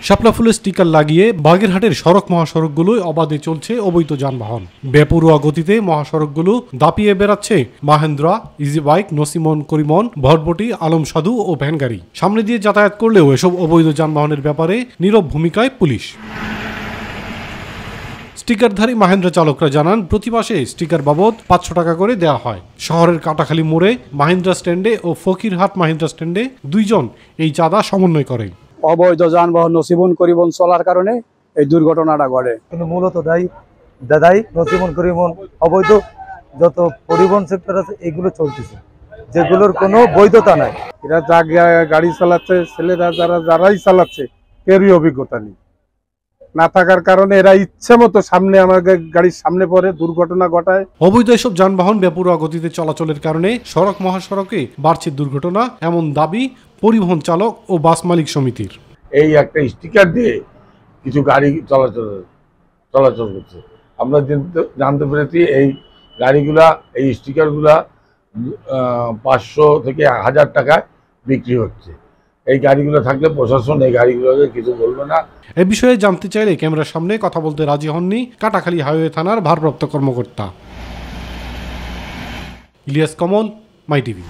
শাপলা ফুলের স্টিকার লাগিয়ে বাগেরহাটের সড়ক মহাসড়কগুলোয় অবাধে চলছে অবৈধ যানবাহন। বেপরোয়া গতিতে মহাসড়কগুলো দাপিয়ে বেড়াচ্ছে মাহেন্দ্রা, ইজি বাইক, নসিমন, করিমন, ভটভটি, আলম সাধু ও ভ্যান গাড়ি। সামনে দিয়ে যাতায়াত করলেও এসব অবৈধ যানবাহনের ব্যাপারে নীরব ভূমিকায় পুলিশ। স্টিকারধারী মাহেন্দ্রা চালকরা জানান, প্রতি মাসে স্টিকার বাবদ 500 টাকা করে দেওয়া হয়। শহরের কাটাখালী মোড়ে মাহেন্দ্রা স্ট্যান্ডে ও ফকিরহাট মাহেন্দ্রা স্ট্যান্ডে দুইজন এই চাঁদা সমন্বয় করে। অবৈধ যানবাহন নসিবন করিমন চলার কারণে এই দুর্ঘটনাটা ঘটে। কিন্তু মূলত দাদাই নসিবন করিমন অবৈধ যত পরিবহন সেক্টর আছে এগুলো চলতেছে, যেগুলোর কোনো বৈধতা নাই। এরা যা গাড়ি চালাচ্ছে, ছেলেরা যারাই চালাচ্ছে কেউই অভিজ্ঞতা নেই না থাকার কারণে এরা ইচ্ছে মতো সামনে আমাদের গাড়ির সামনে পড়ে দুর্ঘটনা ঘটায়। অবৈধ এসব যানবাহন বেপরোয়া গতিতে চলাচলের কারণে সড়ক মহাসড়কে বাড়ছে দুর্ঘটনা, এমন দাবি পরিবহন চালক ও বাস মালিক সমিতির। এই একটা স্টিকার দিয়ে কিছু গাড়ি চলাচল করছে। আমরা জানতে পেরেছি এই গাড়িগুলা, এই স্টিকারগুলা 500 থেকে 1000 টাকায় বিক্রি হচ্ছে। এই গাড়িগুলো থাকলে প্রশাসন এই গাড়িগুলোকে কিছু বলবে না। এ বিষয়ে জানতে চাইলে ক্যামেরার সামনে কথা বলতে রাজি হননি কাটাখালী হাইওয়ে থানার ভারপ্রাপ্ত কর্মকর্তা। ইলিয়াস কমল, মাই টিভি।